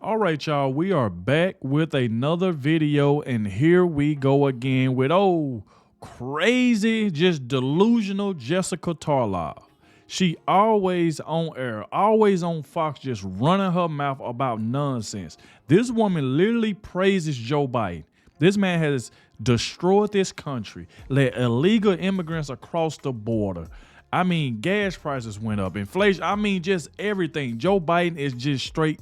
All right, y'all, we are back with another video, and here we go again with, crazy, just delusional Jessica Tarlov. She always on air, always on Fox, just running her mouth about nonsense. This woman literally praises Joe Biden. This man has destroyed this country, let illegal immigrants across the border. I mean, gas prices went up, inflation, I mean, just everything. Joe Biden is just straight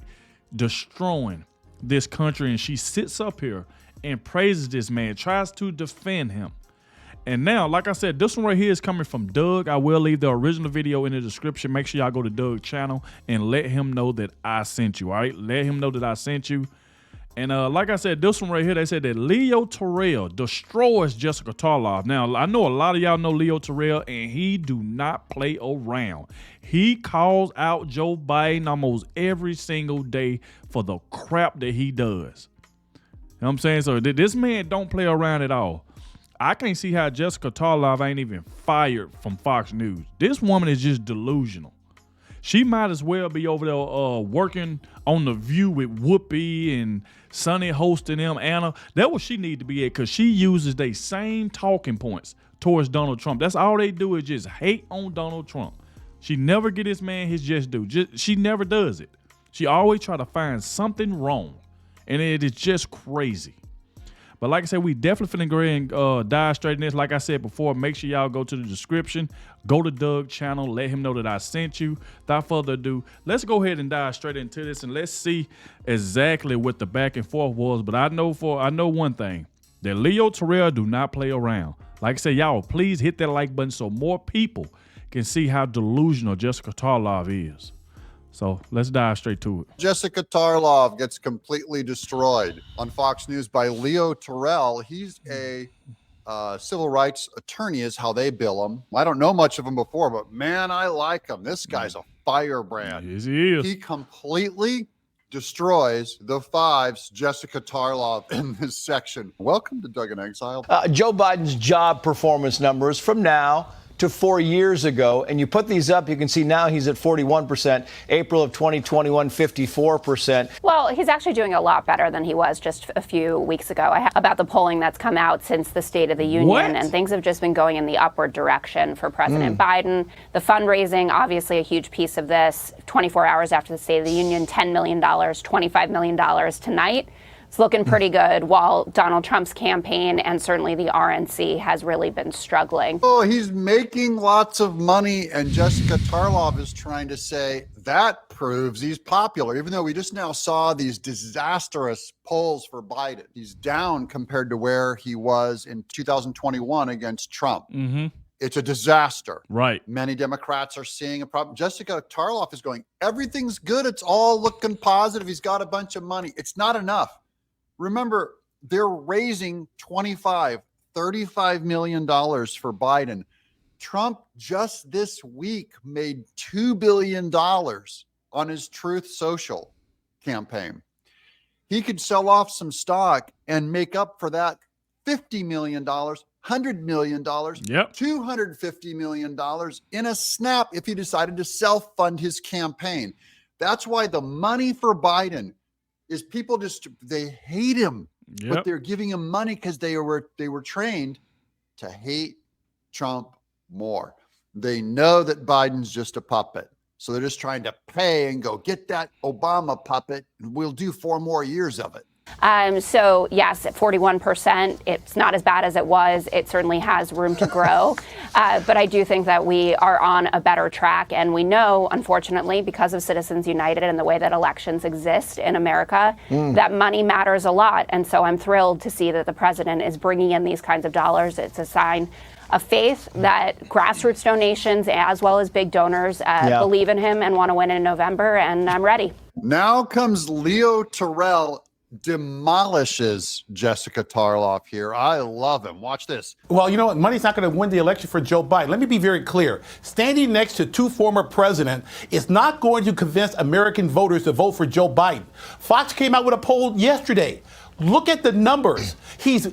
destroying this country, and she sits up here and praises this man, tries to defend him. And now, like I said, this one right here is coming from Doug. I will leave the original video in the description. Make sure y'all go to Doug's channel and let him know that I sent you, all right? Let him know that I sent you. And like I said, this one right here, they said that Leo Terrell destroys Jessica Tarlov. Now, I know a lot of y'all know Leo Terrell, and he do not play around. He calls out Joe Biden almost every single day for the crap that he does. You know what I'm saying? So this man don't play around at all. I can't see how Jessica Tarlov ain't even fired from Fox News. This woman is just delusional. She might as well be over there working on The View with Whoopi and Sonny hosting them, Anna. That's what she need to be at, because she uses the same talking points towards Donald Trump. That's all they do is just hate on Donald Trump. She never get this man his just due. She never does it. She always try to find something wrong, and it is just crazy. But like I said, we definitely finna go ahead and dive straight in this. Like I said before, make sure y'all go to the description, go to Doug's channel, let him know that I sent you. Without further ado, let's go ahead and dive straight into this, and let's see exactly what the back and forth was. But I know one thing, that Leo Terrell do not play around. Like I said, y'all, please hit that like button so more people can see how delusional Jessica Tarlov is. So let's dive straight to it. Jessica Tarlov gets completely destroyed on Fox News by Leo Terrell. He's a civil rights attorney is how they bill him. I don't know much of him before, but man, I like him. This guy's a firebrand. Yes, he is. He completely destroys the Five's Jessica Tarlov in this section. Welcome to Doug in Exile. Joe Biden's job performance numbers from now to 4 years ago, and you put these up, you can see now he's at 41%, April of 2021, 54%. Well, he's actually doing a lot better than he was just a few weeks ago. About the polling that's come out since the State of the Union, and things have just been going in the upward direction for President Biden. The fundraising, obviously a huge piece of this. 24 hours after the State of the Union, $10 million, $25 million tonight. It's looking pretty good, while Donald Trump's campaign and certainly the RNC has really been struggling. Oh, he's making lots of money, and Jessica Tarlov is trying to say that proves he's popular, even though we just now saw these disastrous polls for Biden. He's down compared to where he was in 2021 against Trump. It's a disaster. Right. Many Democrats are seeing a problem. Jessica Tarlov is going, everything's good. It's all looking positive. He's got a bunch of money. It's not enough. Remember, they're raising $25, $35 million for Biden. Trump just this week made $2 billion on his Truth Social campaign. He could sell off some stock and make up for that $50 million, $100 million, $250 million in a snap if he decided to self-fund his campaign. That's why the money for Biden is people they hate him, but they're giving him money because they were trained to hate Trump more. They know that Biden's just a puppet. So they're just trying to pay and go get that Obama puppet, and we'll do 4 more years of it. So yes, at 41%, it's not as bad as it was. It certainly has room to grow. But I do think that we are on a better track. And we know, unfortunately, because of Citizens United and the way that elections exist in America, that money matters a lot. And so I'm thrilled to see that the president is bringing in these kinds of dollars. It's a sign of faith that grassroots donations, as well as big donors, believe in him and want to win in November. And I'm ready. Now comes Leo Terrell, demolishes Jessica Tarlov here. I love him. Watch this. Well, you know what? Money's not going to win the election for Joe Biden. Let me be very clear. Standing next to 2 former presidents is not going to convince American voters to vote for Joe Biden. Fox came out with a poll yesterday. Look at the numbers. He's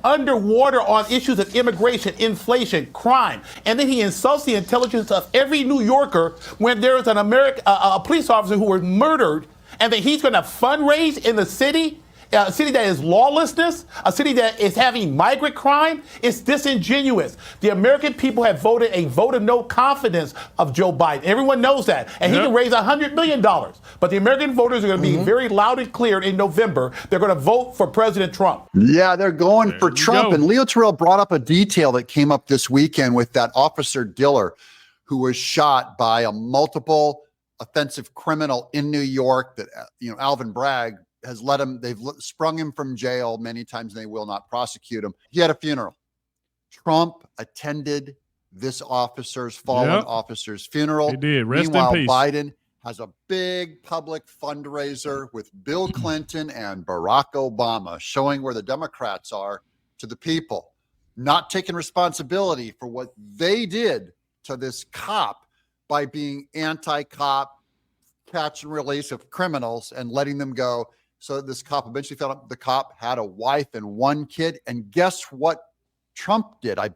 underwater on issues of immigration, inflation, crime, and then he insults the intelligence of every New Yorker when there is a police officer who was murdered and that he's going to fundraise in the city, a city that is lawlessness, a city that is having migrant crime. It's disingenuous. The American people have voted a vote of no confidence of Joe Biden. Everyone knows that. And he can raise $100 million. But the American voters are going to be very loud and clear in November. They're going to vote for President Trump. Yeah, they're going for Trump. go. And Leo Terrell brought up a detail that came up this weekend with that Officer Diller who was shot by a multiple offensive criminal in New York that, Alvin Bragg has let him, they've sprung him from jail many times and they will not prosecute him. He had a funeral. Trump attended this fallen officer's funeral. He did. Rest Meanwhile, in peace. Biden has a big public fundraiser with Bill Clinton and Barack Obama, showing where the Democrats are to the people, not taking responsibility for what they did to this cop by being anti-cop, catch and release of criminals and letting them go. So this cop eventually found out the cop had a wife and one kid. And guess what Trump did? I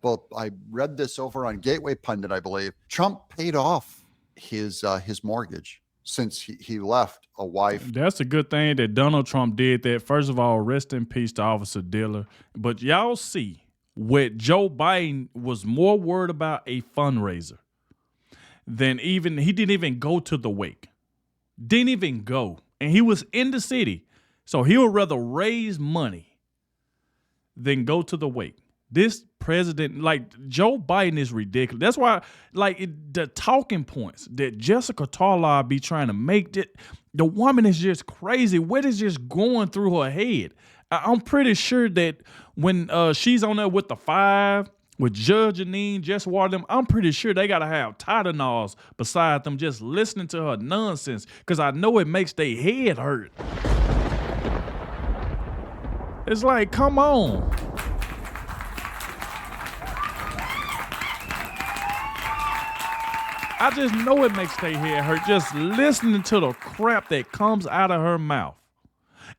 read this over on Gateway Pundit, I believe. Trump paid off his mortgage since he left a wife. That's a good thing that Donald Trump did that. First of all, rest in peace to Officer Diller. But y'all see what Joe Biden was more worried about a fundraiser than he didn't even go to the wake. Didn't even go. And he was in the city. So he would rather raise money than go to the wake. This president, Joe Biden, is ridiculous. That's why, the talking points that Jessica Tarlov be trying to make, the woman is just crazy. What is just going through her head? I'm pretty sure that when she's on there with the 5, with Judge Janine, Jess Water, I'm pretty sure they got to have Tylenols beside them just listening to her nonsense, because I know it makes their head hurt. It's like, come on. I just know it makes their head hurt just listening to the crap that comes out of her mouth.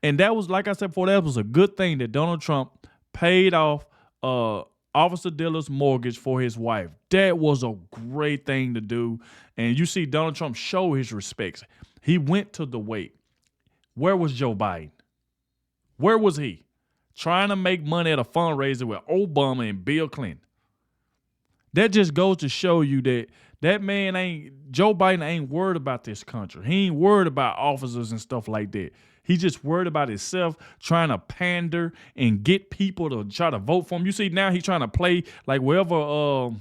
And that was, like I said before, that was a good thing that Donald Trump paid off Officer Diller's mortgage for his wife. That was a great thing to do. And you see Donald Trump show his respects. He went to the wake. Where was Joe Biden? Where was he? Trying to make money at a fundraiser with Obama and Bill Clinton. That just goes to show you that man Joe Biden ain't worried about this country. He ain't worried about officers and stuff like that. He just worried about himself, trying to pander and get people to try to vote for him. You see, now he's trying to play like wherever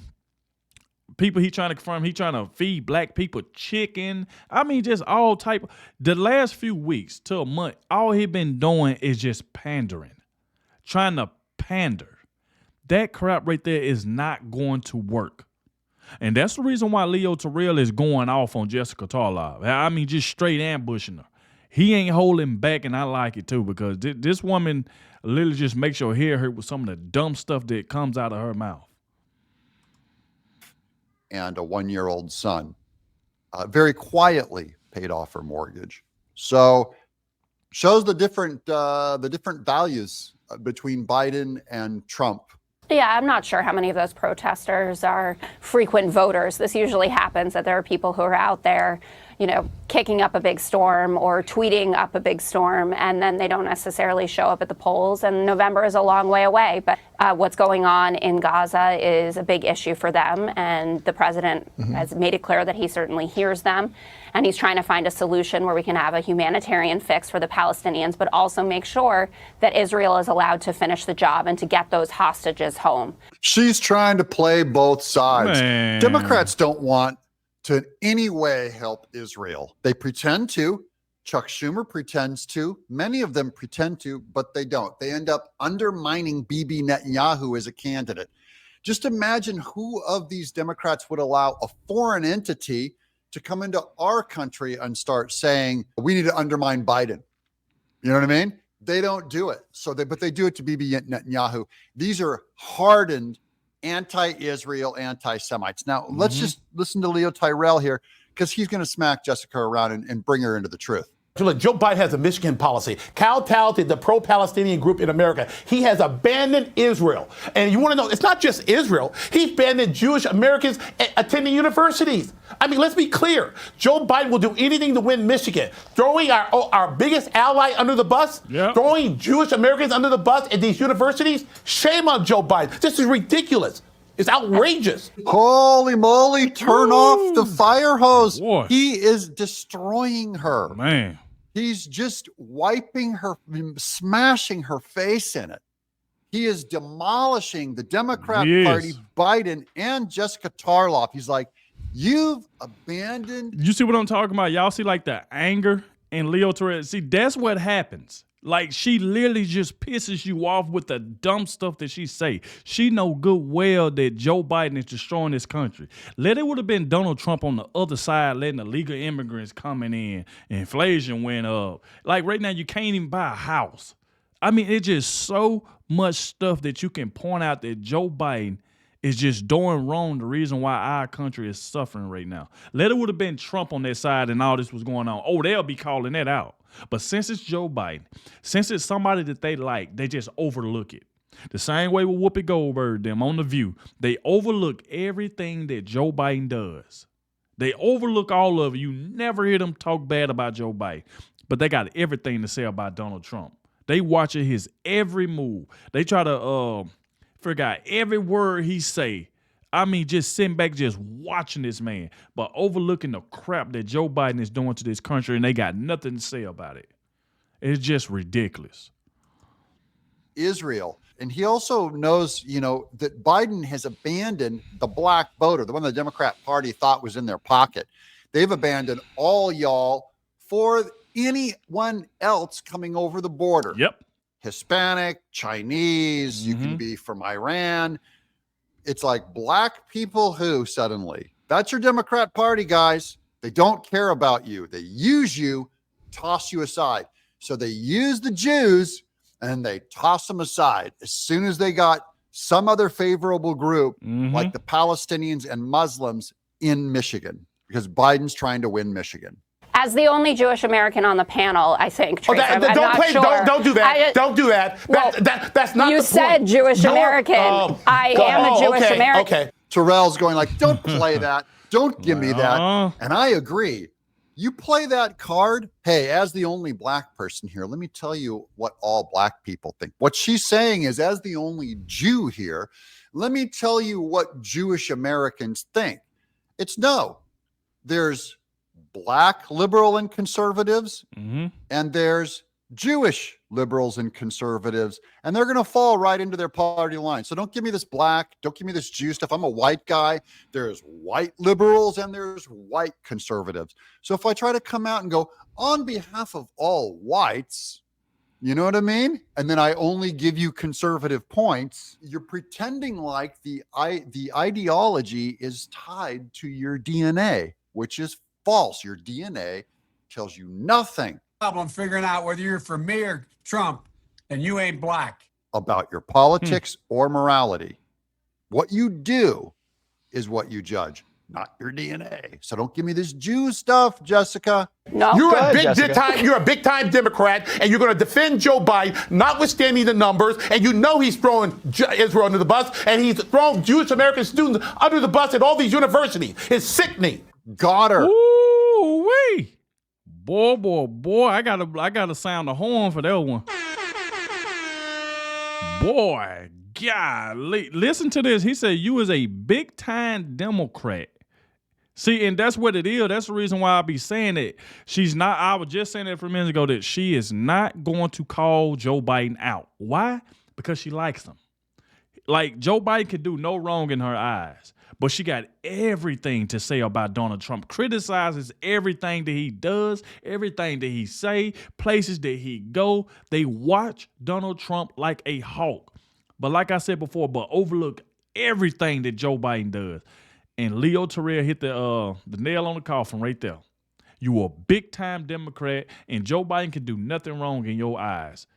people he trying to confirm, he trying to feed black people chicken. I mean, just all type. The last few weeks to a month, all he been doing is just pandering. Trying to pander. That crap right there is not going to work. And that's the reason why Leo Terrell is going off on Jessica Tarlov. I mean, just straight ambushing her. He ain't holding back, and I like it too, because this woman literally just makes your hair hurt with some of the dumb stuff that comes out of her mouth. And a 1-year-old son very quietly paid off her mortgage. So shows the different values between Biden and Trump. Yeah, I'm not sure how many of those protesters are frequent voters. This usually happens, that there are people who are out there, kicking up a big storm or tweeting up a big storm, and then they don't necessarily show up at the polls. And November is a long way away. But what's going on in Gaza is a big issue for them. And the president has made it clear that he certainly hears them. And he's trying to find a solution where we can have a humanitarian fix for the Palestinians, but also make sure that Israel is allowed to finish the job and to get those hostages home. She's trying to play both sides. Man. Democrats don't want to in any way help Israel. They pretend to. Chuck Schumer pretends to. Many of them pretend to, but they don't. They end up undermining Bibi Netanyahu as a candidate. Just imagine who of these Democrats would allow a foreign entity to come into our country and start saying, we need to undermine Biden. You know what I mean? They don't do it. But they do it to Bibi Netanyahu. These are hardened anti-Israel, anti-Semites. Now, let's just listen to Leo Terrell here, because he's going to smack Jessica around and bring her into the truth. Look, Joe Biden has a Michigan policy. Kowtow to the pro-Palestinian group in America. He has abandoned Israel. And you want to know, it's not just Israel. He's abandoned Jewish Americans attending universities. I mean, let's be clear. Joe Biden will do anything to win Michigan. Throwing our biggest ally under the bus, throwing Jewish Americans under the bus at these universities, shame on Joe Biden. This is ridiculous. It's outrageous. Holy moly, turn off the fire hose. Boy. He is destroying her. Man. He's just wiping her, smashing her face in it. He is demolishing the Democrat Party, Biden, and Jessica Tarlov. He's like, you've abandoned. You see what I'm talking about? Y'all see like the anger in Leo Terrell? See, that's what happens. Like, she literally just pisses you off with the dumb stuff that she say. She know good well that Joe Biden is destroying this country. Let it would have been Donald Trump on the other side, letting illegal immigrants coming in. Inflation went up. Like, right now, you can't even buy a house. I mean, it's just so much stuff that you can point out that Joe Biden is just doing wrong, the reason why our country is suffering right now. Let it would have been Trump on their side and all this was going on. Oh, they'll be calling that out. But since it's Joe Biden, since it's somebody that they like, they just overlook it. The same way with Whoopi Goldberg, them on The View. They overlook everything that Joe Biden does. They overlook all of it. You never hear them talk bad about Joe Biden. But they got everything to say about Donald Trump. They watching his every move. They try to figure out every word he say. I mean, just sitting back, just watching this man, but overlooking the crap that Joe Biden is doing to this country, and they got nothing to say about it. It's just ridiculous. Israel. And he also knows, you know, that Biden has abandoned the black voter, the one the Democrat Party thought was in their pocket. They've abandoned all y'all for anyone else coming over the border. Yep. Hispanic, Chinese, you can be from Iran. It's like black people who suddenly, that's your Democrat Party, guys. They don't care about you. They use you, toss you aside. So they use the Jews and they toss them aside as soon as they got some other favorable group like the Palestinians and Muslims in Michigan, because Biden's trying to win Michigan. As the only Jewish American on the panel, I think. Trace, don't do that. Don't do that. Well, that's not you the said point. Jewish American. I am a Jewish American. Okay. Terrell's going like, don't play that. Don't give me that. And I agree. You play that card. Hey, as the only black person here, let me tell you what all black people think. What she's saying is, as the only Jew here, let me tell you what Jewish Americans think. It's no. There's black liberal and conservatives, and there's Jewish liberals and conservatives, and they're going to fall right into their party line. So don't give me this black, don't give me this Jew stuff. I'm a white guy. There's white liberals and there's white conservatives. So if I try to come out and go on behalf of all whites, you know what I mean? And then I only give you conservative points, you're pretending like the ideology is tied to your DNA, which is false. Your DNA tells you nothing. Problem figuring out whether you're for me or Trump, and you ain't black. About your politics or morality. What you do is what you judge, not your DNA. So don't give me this Jew stuff, Jessica. No. You're a big time Democrat, and you're going to defend Joe Biden, notwithstanding the numbers, and you know he's throwing Israel under the bus, and he's throwing Jewish American students under the bus at all these universities. It's sickening. Got her. Ooh-wee. Boy, I gotta sound the horn for that one. Boy, golly. Listen to this. He said you is a big-time Democrat. See, and that's what it is. That's the reason why I be saying it. She's not, I was just saying that a few minutes ago, that she is not going to call Joe Biden out. Why? Because she likes him. Like, Joe Biden could do no wrong in her eyes. But she got everything to say about Donald Trump, criticizes everything that he does, everything that he say, places that he go. They watch Donald Trump like a hawk. But like I said before, but overlook everything that Joe Biden does. And Leo Terrell hit the nail on the coffin right there. You a big-time Democrat, and Joe Biden can do nothing wrong in your eyes.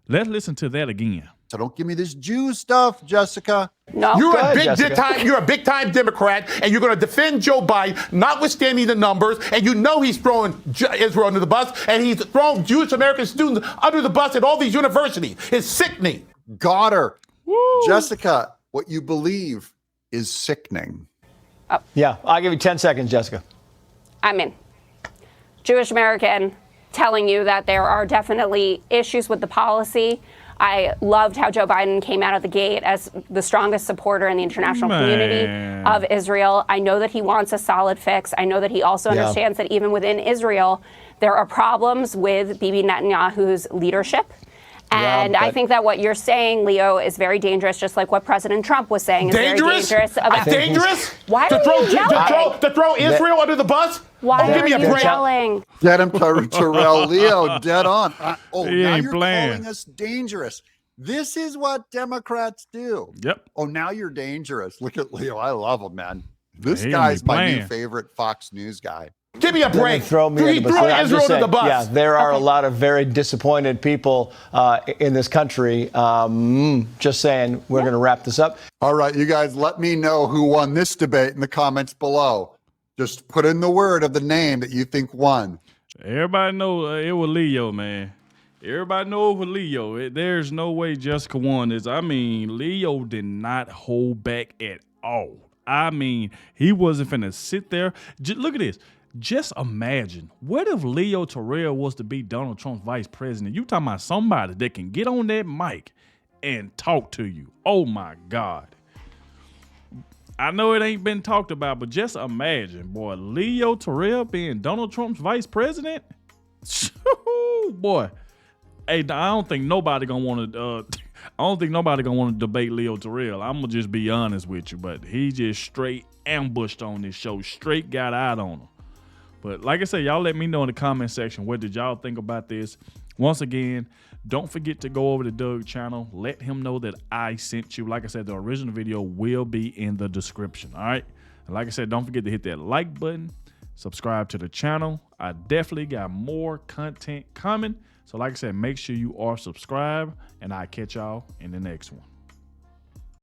Let's listen to that again. So don't give me this Jew stuff, Jessica. No. You're Go a ahead, you're a big time Democrat, and you're going to defend Joe Biden, notwithstanding the numbers. And you know he's throwing Israel under the bus, and he's throwing Jewish American students under the bus at all these universities. It's sickening. Got her. Woo. Jessica, what you believe is sickening. Yeah, I'll give you 10 seconds, Jessica. I'm in. Jewish American telling you that there are definitely issues with the policy. I loved how Joe Biden came out of the gate as the strongest supporter in the international community of Israel. I know that he wants a solid fix. I know that he also understands that even within Israel, there are problems with Bibi Netanyahu's leadership. And I think that what you're saying, Leo, is very dangerous, just like what President Trump was saying is very dangerous. Dangerous? Why to are throw, you yelling? to throw Israel under the bus? Why give are me a you break. yelling? Get him, Terrell. Leo, dead on. He now ain't you're playing. calling us dangerous. This is what Democrats do. Yep. Oh, now you're dangerous. Look at Leo. I love him, man. This He guy's ain't my new playing. favorite Fox News guy. Give me a break. Throw me He under the threw bus. I'm Israel just under the saying, bus. yeah, there are a lot of very disappointed people in this country. Just saying, we're going to wrap this up. All right, you guys, let me know who won this debate in the comments below. Just put in the word of the name that you think won. Everybody know it was Leo, man. Everybody know it was Leo. There's no way Jessica won this. I mean, Leo did not hold back at all. I mean, he wasn't finna sit there. Look at this. Just imagine, what if Leo Terrell was to be Donald Trump's vice president? You talking about somebody that can get on that mic and talk to you. Oh, my God. I know it ain't been talked about, but just imagine, boy, Leo Terrell being Donald Trump's vice president. Boy, hey, I don't think nobody gonna want to. I don't think nobody gonna want to debate Leo Terrell. I'm gonna just be honest with you, but he just straight ambushed on this show, straight got out on him. But like I said, y'all let me know in the comment section, what did y'all think about this? Once again, don't forget to go over to Doug channel. Let him know that I sent you. Like I said, the original video will be in the description. All right. And like I said, don't forget to hit that like button, subscribe to the channel. I definitely got more content coming. So like I said, make sure you are subscribed, and I'll catch y'all in the next one.